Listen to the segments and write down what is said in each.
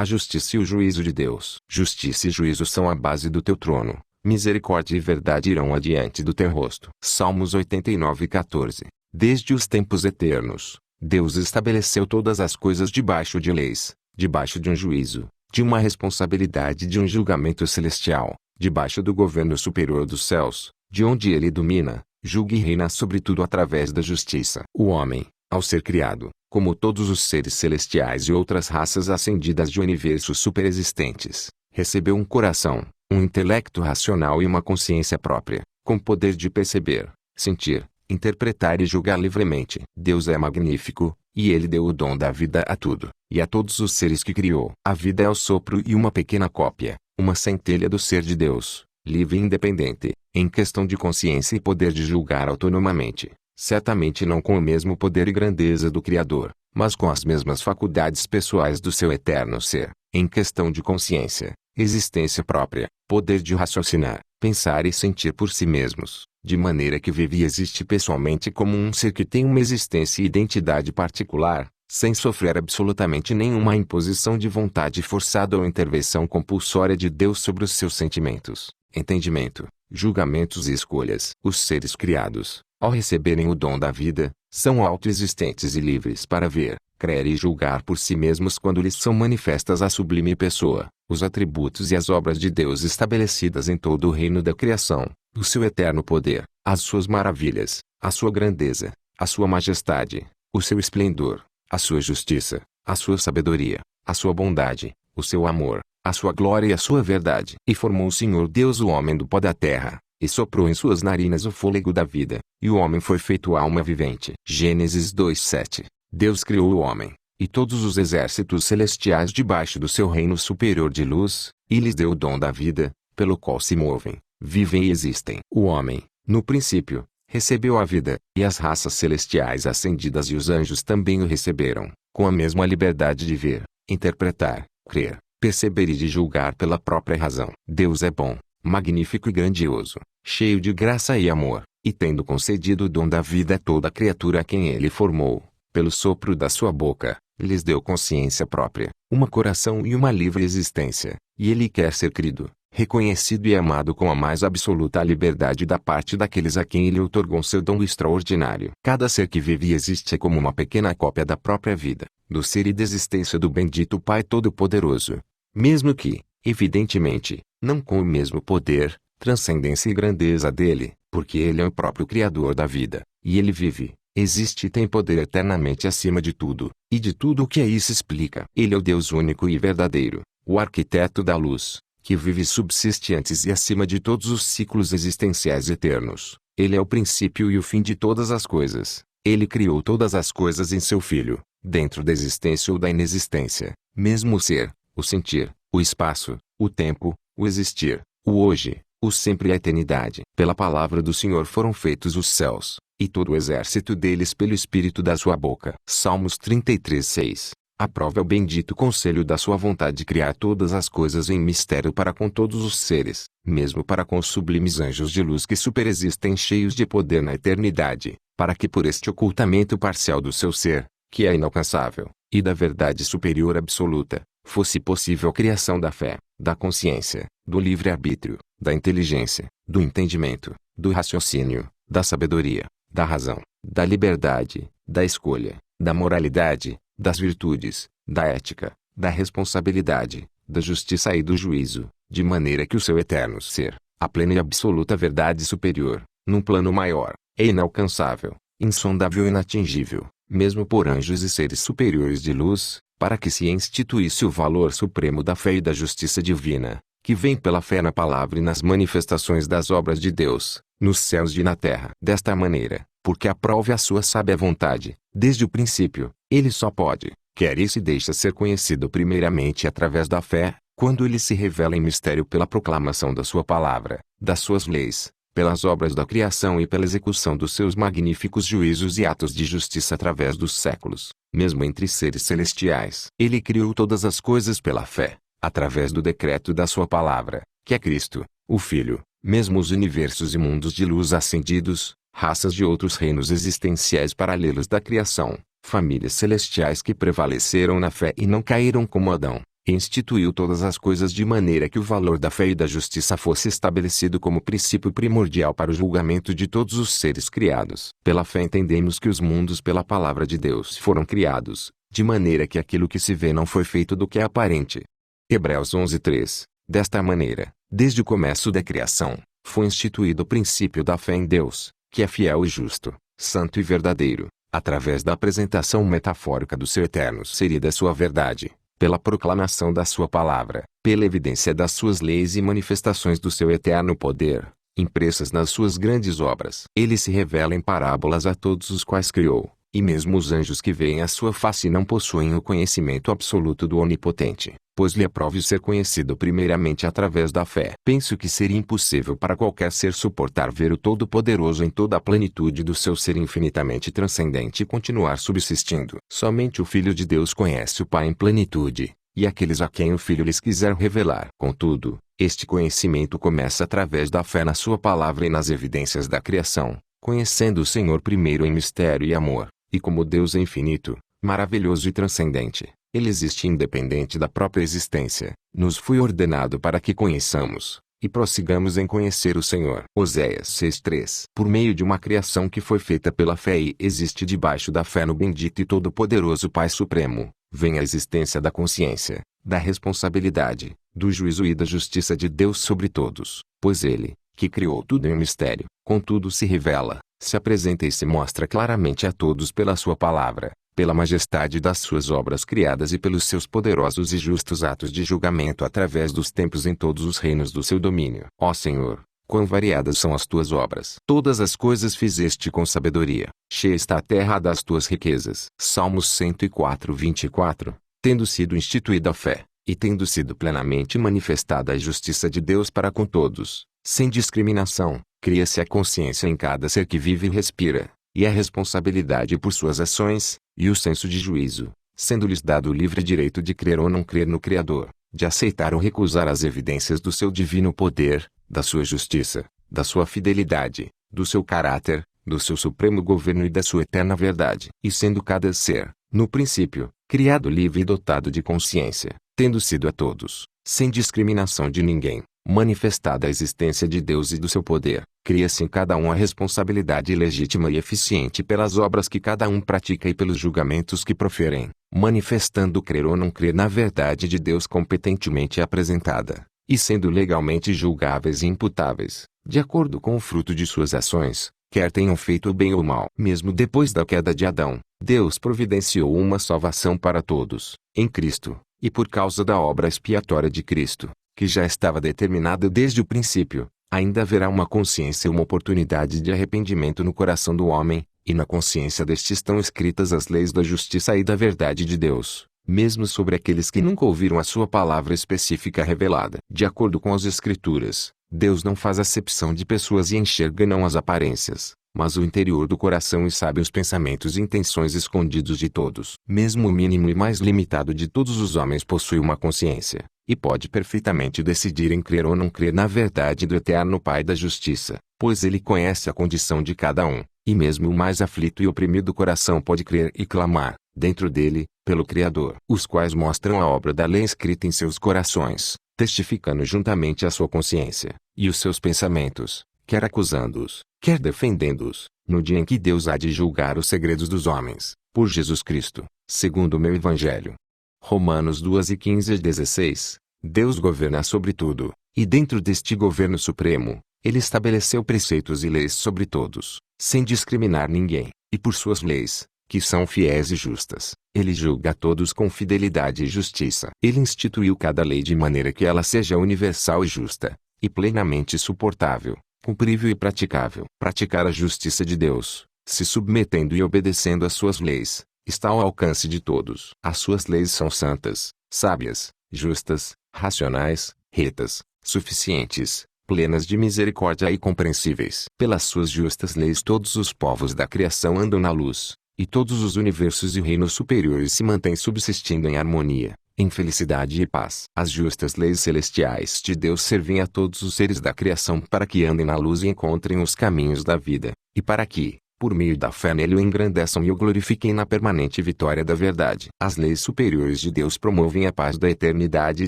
a justiça e o juízo de Deus. Justiça e juízo são a base do teu trono. Misericórdia e verdade irão adiante do teu rosto. Salmos 89:14. Desde os tempos eternos, Deus estabeleceu todas as coisas debaixo de leis, debaixo de um juízo, de uma responsabilidade de um julgamento celestial, debaixo do governo superior dos céus, de onde ele domina, julga e reina sobre tudo através da justiça. O homem, ao ser criado, como todos os seres celestiais e outras raças ascendidas de universos superexistentes, recebeu um coração, um intelecto racional e uma consciência própria, com poder de perceber, sentir, interpretar e julgar livremente. Deus é magnífico, e ele deu o dom da vida a tudo, e a todos os seres que criou. A vida é o sopro e uma pequena cópia, uma centelha do ser de Deus, livre e independente, em questão de consciência e poder de julgar autonomamente. Certamente não com o mesmo poder e grandeza do Criador, mas com as mesmas faculdades pessoais do seu eterno ser, em questão de consciência, existência própria, poder de raciocinar, pensar e sentir por si mesmos, de maneira que vive e existe pessoalmente como um ser que tem uma existência e identidade particular, sem sofrer absolutamente nenhuma imposição de vontade forçada ou intervenção compulsória de Deus sobre os seus sentimentos, entendimento, julgamentos e escolhas. Os seres criados, ao receberem o dom da vida, são autoexistentes e livres para ver, crer e julgar por si mesmos quando lhes são manifestas a sublime pessoa, os atributos e as obras de Deus estabelecidas em todo o reino da criação, o seu eterno poder, as suas maravilhas, a sua grandeza, a sua majestade, o seu esplendor, a sua justiça, a sua sabedoria, a sua bondade, o seu amor, a sua glória e a sua verdade. E formou o Senhor Deus o homem do pó da terra, e soprou em suas narinas o fôlego da vida, e o homem foi feito alma vivente. Gênesis 2:7. Deus criou o homem, e todos os exércitos celestiais debaixo do seu reino superior de luz, e lhes deu o dom da vida, pelo qual se movem, vivem e existem. O homem, no princípio, recebeu a vida, e as raças celestiais ascendidas e os anjos também o receberam, com a mesma liberdade de ver, interpretar, crer, perceber e de julgar pela própria razão. Deus é bom, magnífico e grandioso, cheio de graça e amor, e tendo concedido o dom da vida a toda criatura a quem ele formou, pelo sopro da sua boca, lhes deu consciência própria, um coração e uma livre existência, e ele quer ser crido, reconhecido e amado com a mais absoluta liberdade da parte daqueles a quem ele outorgou seu dom extraordinário. Cada ser que vive e existe é como uma pequena cópia da própria vida, do ser e da existência do bendito Pai Todo-Poderoso, mesmo que, evidentemente, não com o mesmo poder, transcendência e grandeza dele, porque ele é o próprio Criador da vida, e ele vive, existe e tem poder eternamente acima de tudo, e de tudo o que aí se explica. Ele é o Deus único e verdadeiro, o arquiteto da luz, que vive e subsiste antes e acima de todos os ciclos existenciais eternos. Ele é o princípio e o fim de todas as coisas. Ele criou todas as coisas em seu Filho, dentro da existência ou da inexistência, mesmo o ser, o sentir, o espaço, o tempo, o existir, o hoje, o sempre e a eternidade. Pela palavra do Senhor foram feitos os céus, e todo o exército deles pelo Espírito da sua boca. Salmos 33:6. Aprova o bendito conselho da sua vontade de criar todas as coisas em mistério para com todos os seres, mesmo para com os sublimes anjos de luz que superexistem cheios de poder na eternidade, para que por este ocultamento parcial do seu ser, que é inalcançável, e da verdade superior absoluta, fosse possível a criação da fé, da consciência, do livre-arbítrio, da inteligência, do entendimento, do raciocínio, da sabedoria, da razão, da liberdade, da escolha, da moralidade, das virtudes, da ética, da responsabilidade, da justiça e do juízo, de maneira que o seu eterno ser, a plena e absoluta verdade superior, num plano maior, é inalcançável, insondável e inatingível, mesmo por anjos e seres superiores de luz, para que se instituísse o valor supremo da fé e da justiça divina, que vem pela fé na palavra e nas manifestações das obras de Deus, nos céus e na terra. Desta maneira, porque aprove a sua sábia vontade, desde o princípio, ele só pode, quer e se deixa ser conhecido primeiramente através da fé, quando ele se revela em mistério pela proclamação da sua palavra, das suas leis, pelas obras da criação e pela execução dos seus magníficos juízos e atos de justiça através dos séculos, mesmo entre seres celestiais. Ele criou todas as coisas pela fé, através do decreto da sua palavra, que é Cristo, o Filho, mesmo os universos e mundos de luz ascendidos, raças de outros reinos existenciais paralelos da criação, famílias celestiais que prevaleceram na fé e não caíram como Adão, e instituiu todas as coisas de maneira que o valor da fé e da justiça fosse estabelecido como princípio primordial para o julgamento de todos os seres criados. Pela fé entendemos que os mundos pela palavra de Deus foram criados, de maneira que aquilo que se vê não foi feito do que é aparente. Hebreus 11:3. Desta maneira, desde o começo da criação, foi instituído o princípio da fé em Deus, que é fiel e justo, santo e verdadeiro, através da apresentação metafórica do seu eterno ser e da sua verdade, pela proclamação da sua palavra, pela evidência das suas leis e manifestações do seu eterno poder, impressas nas suas grandes obras. Ele se revela em parábolas a todos os quais criou, e mesmo os anjos que veem a sua face não possuem o conhecimento absoluto do Onipotente, pois lhe aprove ser conhecido primeiramente através da fé. Penso que seria impossível para qualquer ser suportar ver o Todo-Poderoso em toda a plenitude do seu ser infinitamente transcendente e continuar subsistindo. Somente o Filho de Deus conhece o Pai em plenitude, e aqueles a quem o Filho lhes quiser revelar. Contudo, este conhecimento começa através da fé na sua palavra e nas evidências da criação, conhecendo o Senhor primeiro em mistério e amor, e como Deus é infinito, maravilhoso e transcendente, ele existe independente da própria existência, nos foi ordenado para que conheçamos, e prossigamos em conhecer o Senhor. Oséias 6:3. Por meio de uma criação que foi feita pela fé e existe debaixo da fé no bendito e todo-poderoso Pai Supremo, vem a existência da consciência, da responsabilidade, do juízo e da justiça de Deus sobre todos, pois ele, que criou tudo em mistério, contudo se revela, se apresenta e se mostra claramente a todos pela sua palavra, pela majestade das suas obras criadas e pelos seus poderosos e justos atos de julgamento através dos tempos em todos os reinos do seu domínio. Ó Senhor, quão variadas são as tuas obras! Todas as coisas fizeste com sabedoria, cheia está a terra das tuas riquezas. Salmos 104:24. Tendo sido instituída a fé, e tendo sido plenamente manifestada a justiça de Deus para com todos, sem discriminação, cria-se a consciência em cada ser que vive e respira, e a responsabilidade por suas ações, e o senso de juízo, sendo-lhes dado o livre direito de crer ou não crer no Criador, de aceitar ou recusar as evidências do seu divino poder, da sua justiça, da sua fidelidade, do seu caráter, do seu supremo governo e da sua eterna verdade. E sendo cada ser, no princípio, criado livre e dotado de consciência, tendo sido a todos, sem discriminação de ninguém, manifestada a existência de Deus e do seu poder, cria-se em cada um a responsabilidade legítima e eficiente pelas obras que cada um pratica e pelos julgamentos que proferem, manifestando crer ou não crer na verdade de Deus competentemente apresentada, e sendo legalmente julgáveis e imputáveis, de acordo com o fruto de suas ações, quer tenham feito o bem ou o mal. Mesmo depois da queda de Adão, Deus providenciou uma salvação para todos, em Cristo, e por causa da obra expiatória de Cristo, que já estava determinada desde o princípio, ainda haverá uma consciência e uma oportunidade de arrependimento no coração do homem, e na consciência deste estão escritas as leis da justiça e da verdade de Deus, mesmo sobre aqueles que nunca ouviram a sua palavra específica revelada. De acordo com as Escrituras, Deus não faz acepção de pessoas e enxerga não as aparências, mas o interior do coração e sabe os pensamentos e intenções escondidos de todos. Mesmo o mínimo e mais limitado de todos os homens possui uma consciência, e pode perfeitamente decidir em crer ou não crer na verdade do eterno Pai da Justiça, pois ele conhece a condição de cada um, e mesmo o mais aflito e oprimido coração pode crer e clamar, dentro dele, pelo Criador. Os quais mostram a obra da lei escrita em seus corações, testificando juntamente a sua consciência, e os seus pensamentos, quer acusando-os, quer defendendo-os, no dia em que Deus há de julgar os segredos dos homens, por Jesus Cristo, segundo o meu Evangelho. Romanos 2:15-16. Deus governa sobre tudo, e dentro deste governo supremo, ele estabeleceu preceitos e leis sobre todos, sem discriminar ninguém, e por suas leis, que são fiéis e justas, ele julga a todos com fidelidade e justiça. Ele instituiu cada lei de maneira que ela seja universal e justa, e plenamente suportável, cumprível e praticável. Praticar a justiça de Deus, se submetendo e obedecendo às suas leis, está ao alcance de todos. As suas leis são santas, sábias, justas, racionais, retas, suficientes, plenas de misericórdia e compreensíveis. Pelas suas justas leis todos os povos da criação andam na luz, e todos os universos e reinos superiores se mantêm subsistindo em harmonia, em felicidade e paz. As justas leis celestiais de Deus servem a todos os seres da criação para que andem na luz e encontrem os caminhos da vida, e para que, por meio da fé nele o engrandeçam e o glorifiquem na permanente vitória da verdade. As leis superiores de Deus promovem a paz da eternidade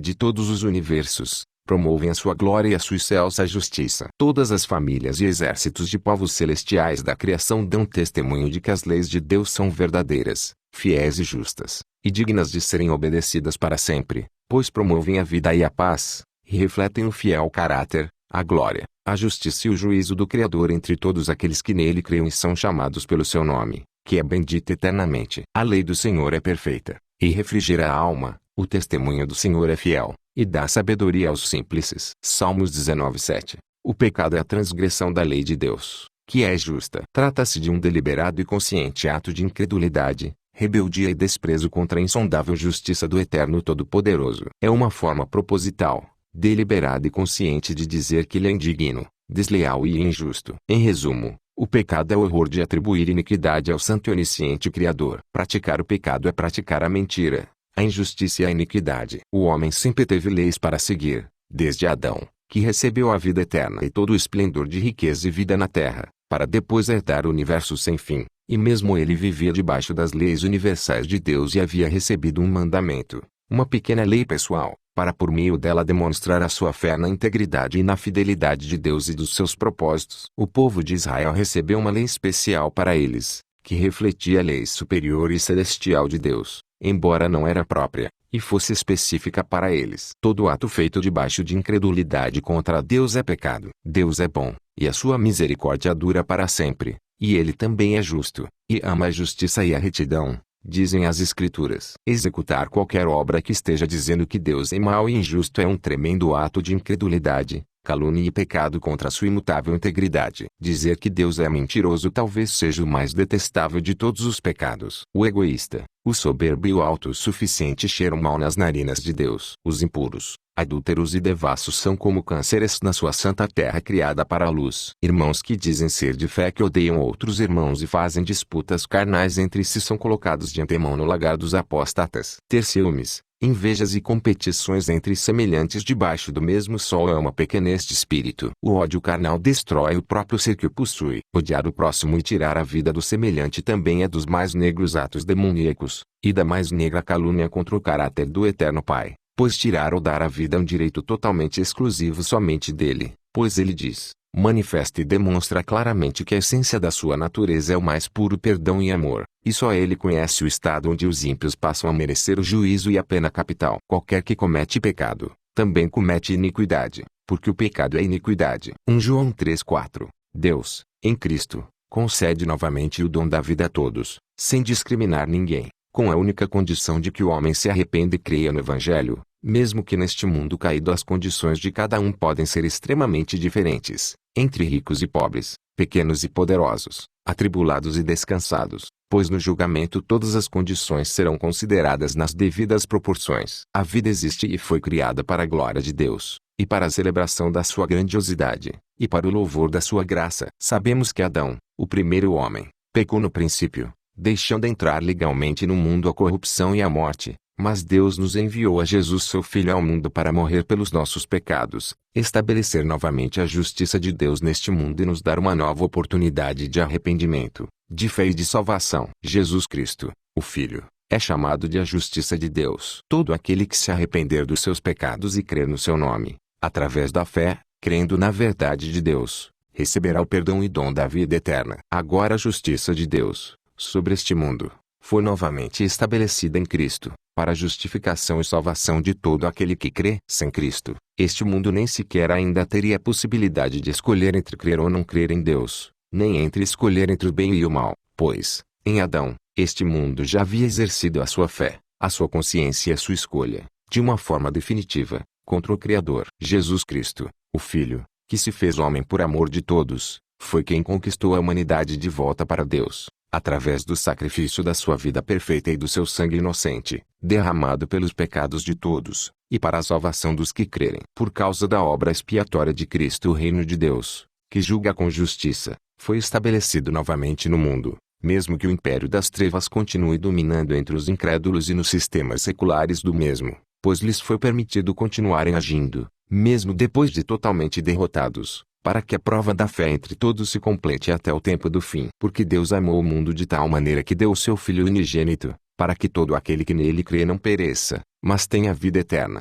de todos os universos, promovem a sua glória e a sua excelsa justiça. Todas as famílias e exércitos de povos celestiais da criação dão testemunho de que as leis de Deus são verdadeiras, fiéis e justas, e dignas de serem obedecidas para sempre, pois promovem a vida e a paz, e refletem o fiel caráter, a glória, a justiça e o juízo do Criador entre todos aqueles que nele creem e são chamados pelo seu nome, que é bendito eternamente. A lei do Senhor é perfeita, e refrigera a alma, o testemunho do Senhor é fiel, e dá sabedoria aos simples. Salmos 19:7. O pecado é a transgressão da lei de Deus, que é justa. Trata-se de um deliberado e consciente ato de incredulidade, rebeldia e desprezo contra a insondável justiça do Eterno Todo-Poderoso. É uma forma proposital, deliberada e consciente de dizer que ele é indigno, desleal e injusto. Em resumo, o pecado é o horror de atribuir iniquidade ao Santo e Onisciente Criador. Praticar o pecado é praticar a mentira, a injustiça e a iniquidade. O homem sempre teve leis para seguir, desde Adão, que recebeu a vida eterna e todo o esplendor de riqueza e vida na terra, para depois herdar o universo sem fim, e mesmo ele vivia debaixo das leis universais de Deus e havia recebido um mandamento, uma pequena lei pessoal, para por meio dela demonstrar a sua fé na integridade e na fidelidade de Deus e dos seus propósitos. O povo de Israel recebeu uma lei especial para eles, que refletia a lei superior e celestial de Deus, embora não era própria, e fosse específica para eles. Todo ato feito debaixo de incredulidade contra Deus é pecado. Deus é bom, e a sua misericórdia dura para sempre, e ele também é justo, e ama a justiça e a retidão. Dizem as Escrituras. Executar qualquer obra que esteja dizendo que Deus é mau e injusto é um tremendo ato de incredulidade, calúnia e pecado contra sua imutável integridade. Dizer que Deus é mentiroso talvez seja o mais detestável de todos os pecados. O egoísta, o soberbo e o autossuficiente cheiram mal nas narinas de Deus. Os impuros, adúlteros e devassos são como cânceres na sua santa terra criada para a luz. Irmãos que dizem ser de fé que odeiam outros irmãos e fazem disputas carnais entre si são colocados de antemão no lagar dos apóstatas. Ter ciúmes, invejas e competições entre semelhantes debaixo do mesmo sol é uma pequenez de espírito. O ódio carnal destrói o próprio ser que o possui. Odiar o próximo e tirar a vida do semelhante também é dos mais negros atos demoníacos, e da mais negra calúnia contra o caráter do Eterno Pai, pois tirar ou dar a vida é um direito totalmente exclusivo somente dele, pois ele diz, manifesta e demonstra claramente que a essência da sua natureza é o mais puro perdão e amor, e só ele conhece o estado onde os ímpios passam a merecer o juízo e a pena capital. Qualquer que comete pecado, também comete iniquidade, porque o pecado é iniquidade. 1 João 3:4. Deus, em Cristo, concede novamente o dom da vida a todos, sem discriminar ninguém, com a única condição de que o homem se arrependa e creia no Evangelho, mesmo que neste mundo caído as condições de cada um podem ser extremamente diferentes, entre ricos e pobres, pequenos e poderosos, atribulados e descansados, pois no julgamento todas as condições serão consideradas nas devidas proporções. A vida existe e foi criada para a glória de Deus, e para a celebração da sua grandiosidade, e para o louvor da sua graça. Sabemos que Adão, o primeiro homem, pecou no princípio, deixando entrar legalmente no mundo a corrupção e a morte, mas Deus nos enviou a Jesus seu Filho ao mundo para morrer pelos nossos pecados, estabelecer novamente a justiça de Deus neste mundo e nos dar uma nova oportunidade de arrependimento, de fé e de salvação. Jesus Cristo, o Filho, é chamado de a justiça de Deus. Todo aquele que se arrepender dos seus pecados e crer no seu nome, através da fé, crendo na verdade de Deus, receberá o perdão e dom da vida eterna. Agora a justiça de Deus, sobre este mundo, foi novamente estabelecida em Cristo, para a justificação e salvação de todo aquele que crê. Sem Cristo, este mundo nem sequer ainda teria a possibilidade de escolher entre crer ou não crer em Deus, nem entre escolher entre o bem e o mal, pois, em Adão, este mundo já havia exercido a sua fé, a sua consciência e a sua escolha, de uma forma definitiva, contra o Criador. Jesus Cristo, o Filho, que se fez homem por amor de todos, foi quem conquistou a humanidade de volta para Deus, através do sacrifício da sua vida perfeita e do seu sangue inocente, derramado pelos pecados de todos, e para a salvação dos que crerem. Por causa da obra expiatória de Cristo, o reino de Deus, que julga com justiça, foi estabelecido novamente no mundo, mesmo que o império das trevas continue dominando entre os incrédulos e nos sistemas seculares do mesmo, pois lhes foi permitido continuarem agindo, mesmo depois de totalmente derrotados, para que a prova da fé entre todos se complete até o tempo do fim. Porque Deus amou o mundo de tal maneira que deu o seu Filho unigênito, para que todo aquele que nele crê não pereça, mas tenha vida eterna.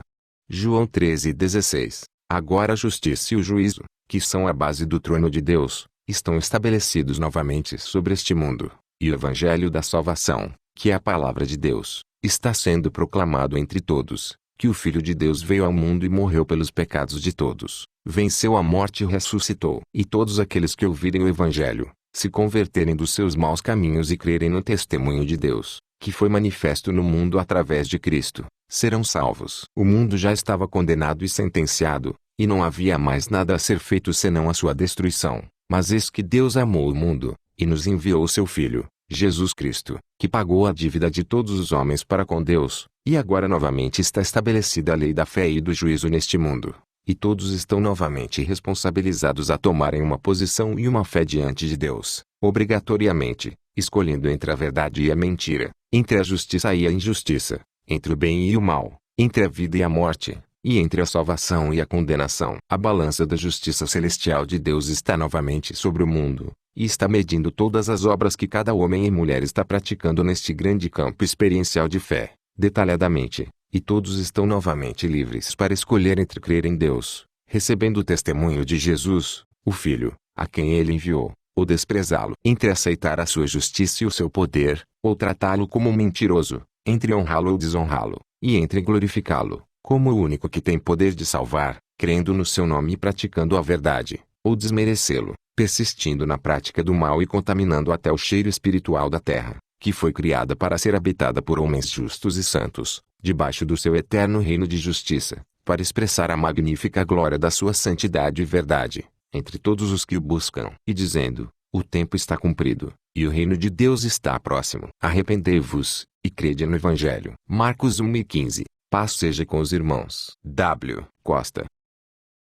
João 13:16. Agora a justiça e o juízo, que são a base do trono de Deus, estão estabelecidos novamente sobre este mundo, e o evangelho da salvação, que é a palavra de Deus, está sendo proclamado entre todos, que o Filho de Deus veio ao mundo e morreu pelos pecados de todos, venceu a morte e ressuscitou. E todos aqueles que ouvirem o evangelho, se converterem dos seus maus caminhos e crerem no testemunho de Deus, que foi manifesto no mundo através de Cristo, serão salvos. O mundo já estava condenado e sentenciado, e não havia mais nada a ser feito senão a sua destruição. Mas eis que Deus amou o mundo, e nos enviou o seu Filho, Jesus Cristo, que pagou a dívida de todos os homens para com Deus, e agora novamente está estabelecida a lei da fé e do juízo neste mundo. E todos estão novamente responsabilizados a tomarem uma posição e uma fé diante de Deus, obrigatoriamente, escolhendo entre a verdade e a mentira, entre a justiça e a injustiça, entre o bem e o mal, entre a vida e a morte, e entre a salvação e a condenação. A balança da justiça celestial de Deus está novamente sobre o mundo, e está medindo todas as obras que cada homem e mulher está praticando neste grande campo experiencial de fé, detalhadamente, e todos estão novamente livres para escolher entre crer em Deus, recebendo o testemunho de Jesus, o Filho, a quem ele enviou, ou desprezá-lo, entre aceitar a sua justiça e o seu poder, ou tratá-lo como um mentiroso, entre honrá-lo ou desonrá-lo, e entre glorificá-lo, como o único que tem poder de salvar, crendo no seu nome e praticando a verdade, ou desmerecê-lo, persistindo na prática do mal e contaminando até o cheiro espiritual da terra, que foi criada para ser habitada por homens justos e santos, debaixo do seu eterno reino de justiça, para expressar a magnífica glória da sua santidade e verdade, entre todos os que o buscam. E dizendo, o tempo está cumprido, e o reino de Deus está próximo. Arrependei-vos, e crede no Evangelho. Marcos 1:15. Paz seja com os irmãos. W. Costa.